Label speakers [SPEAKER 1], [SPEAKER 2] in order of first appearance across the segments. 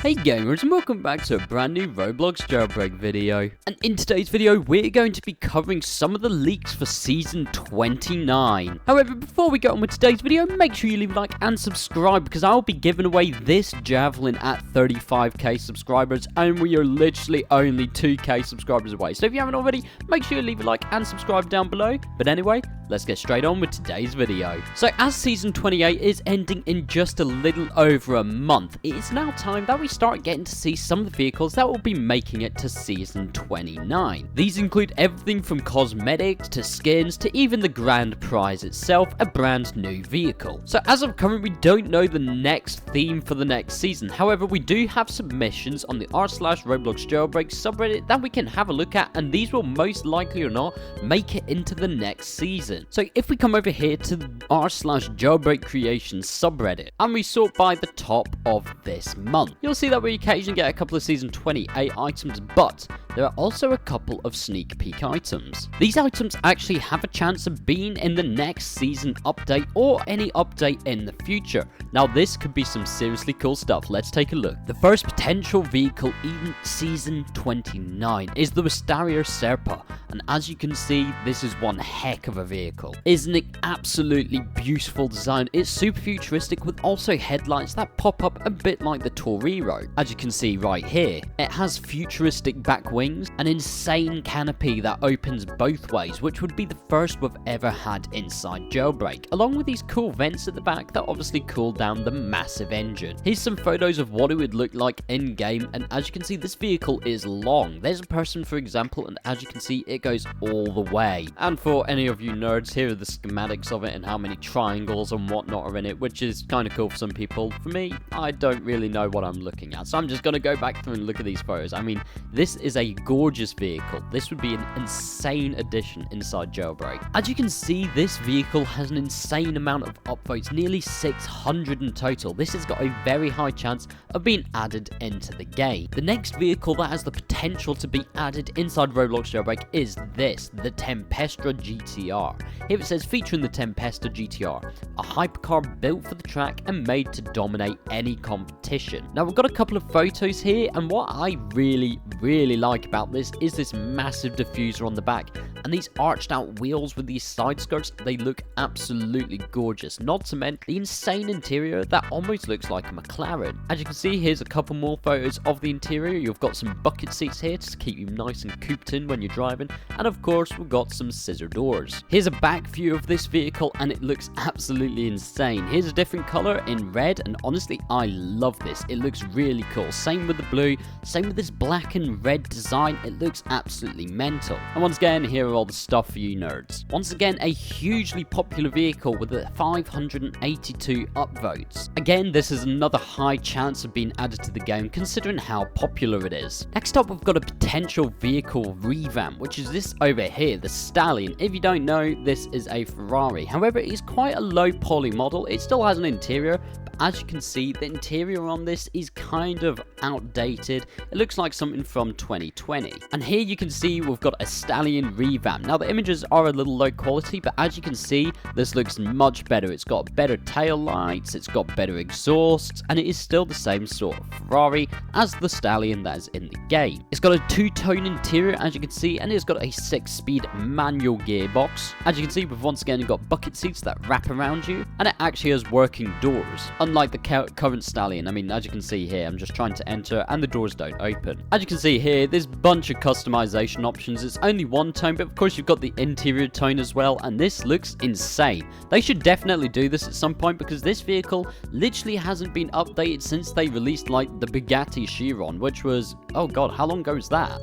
[SPEAKER 1] Hey gamers, and welcome back to a brand new Roblox Jailbreak video. And in today's video, we're going to be covering some of the leaks for Season 29. However, before we get on with today's video, make sure you leave a like and subscribe, because I'll be giving away this javelin at 35k subscribers, and we are literally only 2k subscribers away. So if you haven't already, make sure you leave a like and subscribe down below. But anyway, let's get straight on with today's video. So as Season 28 is ending in just a little over a month, it is now time that we start getting to see some of the vehicles that will be making it to Season 29. These include everything from cosmetics to skins to even the grand prize itself, a brand new vehicle. So as of current, we don't know the next theme for the next season. However, we do have submissions on the r/Roblox Jailbreak subreddit that we can have a look at, and these will most likely or not make it into the next season. So if we come over here to the r/Jailbreak creation subreddit and we sort by the top of this month, you'll see that we occasionally get a couple of Season 28 items, but there are also a couple of sneak peek items. These items actually have a chance of being in the next season update or any update in the future. Now this could be some seriously cool stuff. Let's take a look. The first potential vehicle in Season 29 is the Wisteria Serpa, and as you can see, this is one heck of a vehicle. Isn't it absolutely beautiful design? It's super futuristic with also headlights that pop up a bit like the Torero. As you can see right here, it has futuristic back wings, an insane canopy that opens both ways, which would be the first we've ever had inside Jailbreak, along with these cool vents at the back that obviously cool down the massive engine. Here's some photos of what it would look like in game, and as you can see, this vehicle is long. There's a person, for example, and as you can see, it goes all the way. And for any of you nerds, here are the schematics of it and how many triangles and whatnot are in it, which is kind of cool for some people. For me, I don't really know what I'm looking at, so I'm just going to go back through and look at these photos. I mean, this is a gorgeous vehicle. This would be an insane addition inside Jailbreak. As you can see, this vehicle has an insane amount of upvotes, nearly 600 in total. This has got a very high chance of being added into the game. The next vehicle that has the potential to be added inside Roblox Jailbreak is this, the Tempestra GTR. Here it says, featuring the Tempestra GTR, a hypercar built for the track and made to dominate any competition. Now we've got a couple of photos here, and what I really like about this is this massive diffuser on the back and these arched out wheels with these side skirts. They look absolutely gorgeous, not to mention the insane interior that almost looks like a McLaren. As you can see, here's a couple more photos of the interior. You've got some bucket seats here to keep you nice and cooped in when you're driving, and of course we've got some scissor doors. Here's a back view of this vehicle and it looks absolutely insane. Here's a different color in red, and honestly I love this. It looks really cool. Same with the blue, same with this black and red design. It looks absolutely mental. And once again, here are all the stuff for you nerds. Once again, a hugely popular vehicle with a 582 upvotes. Again, this is another high chance of being added to the game considering how popular it is. Next up, we've got a potential vehicle revamp, which is this over here, the Stallion. If you don't know, this is a Ferrari. However, it is quite a low poly model. It still has an interior, but as you can see, the interior on this is kind of outdated. It looks like something from 2020. And here you can see we've got a Stallion revamp. Now the images are a little low quality, but as you can see, this looks much better. It's got better tail lights, it's got better exhausts, and it is still the same sort of Ferrari as the Stallion that is in the game. It's got a two-tone interior, as you can see, and it's got a 6-speed manual gearbox. As you can see, we've once again got bucket seats that wrap around you, and it actually has working doors, unlike the current Stallion. I mean, as you can see here, I'm just trying to enter and the doors don't open. As you can see here, there's a bunch of customization options. It's only one tone, but of course you've got the interior tone as well, and this looks insane. They should definitely do this at some point, because this vehicle literally hasn't been updated since they released like the Bugatti Chiron, which was, oh god, how long ago was that?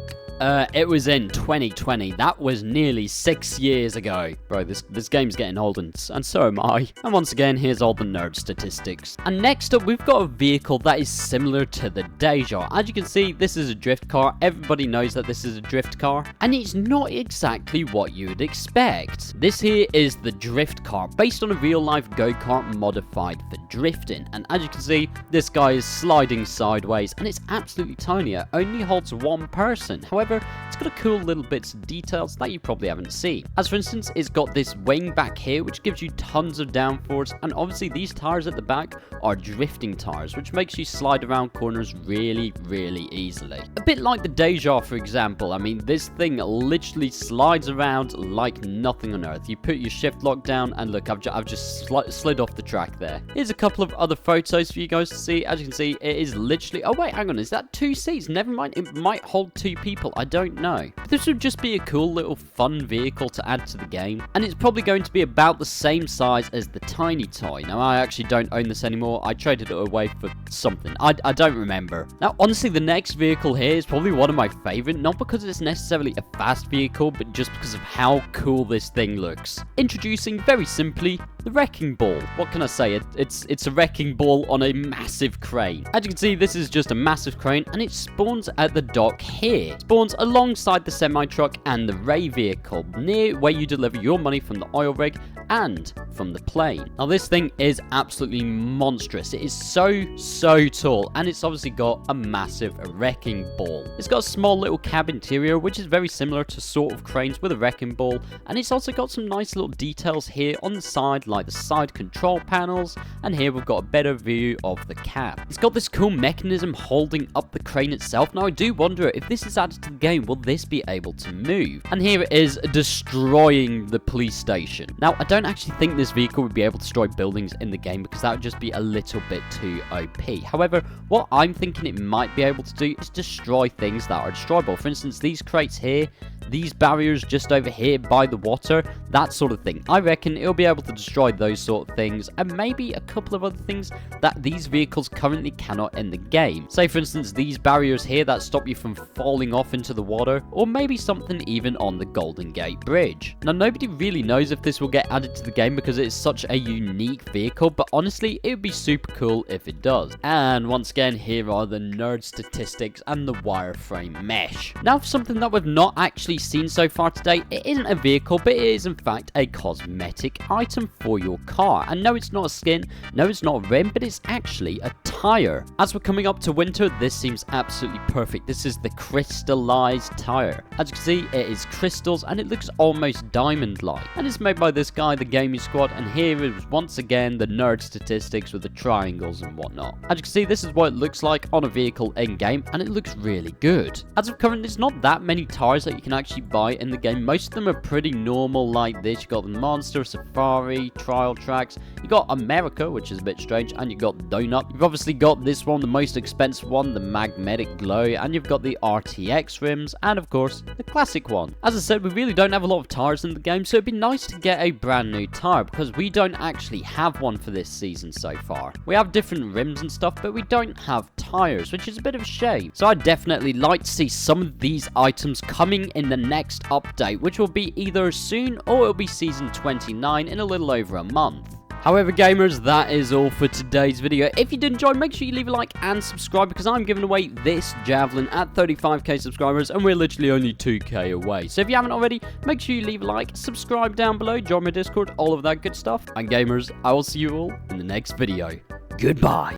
[SPEAKER 1] It was in 2020. That was nearly 6 years ago. Bro, this game's getting old, and so am I. And once again, here's all the nerd statistics. And next up, we've got a vehicle that is similar to the Deja. As you can see, this is a drift car. Everybody knows that this is a drift car, and it's not exactly what you would expect. This here is the drift car, based on a real-life go-kart modified for drifting. And as you can see, this guy is sliding sideways, and it's absolutely tiny. It only holds one person. However, However, it's got a cool little bits of details that you probably haven't seen. As for instance, it's got this wing back here, which gives you tons of downforce, and obviously these tires at the back are drifting tires, which makes you slide around corners really, really easily. A bit like the Deja, for example. I mean, this thing literally slides around like nothing on earth. You put your shift lock down, and look, I've just slid off the track there. Here's a couple of other photos for you guys to see. As you can see, it is literally... Oh, wait, hang on. Is that 2 seats? Never mind. It might hold 2 people. I don't know. This would just be a cool little fun vehicle to add to the game, and it's probably going to be about the same size as the Tiny Toy. Now, I actually don't own this anymore. I traded it away for something. I don't remember. Now, honestly, the next vehicle here is probably one of my favorite, not because it's necessarily a fast vehicle, but just because of how cool this thing looks. Introducing, very simply, the Wrecking Ball. What can I say? It's a wrecking ball on a massive crane. As you can see, this is just a massive crane, and it spawns at the dock here. It spawns alongside the semi-truck and the Ray vehicle, near where you deliver your money from the oil rig and from the plane. Now, this thing is absolutely monstrous. It is so tall, and it's obviously got a massive wrecking ball. It's got a small little cab interior, which is very similar to sort of cranes with a wrecking ball, and it's also got some nice little details here on the side, like the side control panels, and here we've got a better view of the cab. It's got this cool mechanism holding up the crane itself. Now, I do wonder if this is added to the game, will this be able to move? And here it is destroying the police station. Now, I don't actually think this vehicle would be able to destroy buildings in the game, because that would just be a little bit too OP. However, what I'm thinking it might be able to do is destroy things that are destroyable. For instance, these crates here, these barriers just over here by the water, that sort of thing. I reckon it'll be able to destroy those sort of things, and maybe a couple of other things that these vehicles currently cannot in the game. Say, for instance, these barriers here that stop you from falling off into the water, or maybe something even on the Golden Gate Bridge. Now, nobody really knows if this will get added to the game because it is such a unique vehicle, but honestly, it would be super cool if it does. And once again, here are the nerd statistics and the wireframe mesh. Now, for something that we've not actually seen so far today, it isn't a vehicle, but it is in fact a cosmetic item for your car. And no, it's not a skin, no, it's not a rim, but it's actually a tire. As we're coming up to winter, this seems absolutely perfect. This is the crystallized tire. As you can see, it is crystals, and it looks almost diamond-like. And it's made by this guy, the Gaming Squad, and here is once again the nerd statistics with the triangles and whatnot. As you can see, this is what it looks like on a vehicle in-game, and it looks really good. As of current, there's not that many tires that you can actually buy in the game. Most of them are pretty normal like this. You got the Monster, Safari, Trial Tracks, you got America, which is a bit strange, and you got Donut. You've obviously got this one, the most expensive one, the Magnetic Glow, and you've got the RTX rims, and of course, the classic one. As I said, we really don't have a lot of tires in the game, so it'd be nice to get a brand new tire, because we don't actually have one for this season so far. We have different rims and stuff, but we don't have tires, which is a bit of a shame. So I'd definitely like to see some of these items coming in the next update, which will be either soon or it'll be season 29 in a little over a month. However, gamers, that is all for today's video. If you did enjoy, make sure you leave a like and subscribe, because I'm giving away this Javelin at 35k subscribers, and we're literally only 2k away. So if you haven't already, make sure you leave a like, subscribe down below, join my Discord, all of that good stuff. And gamers, I will see you all in the next video. Goodbye.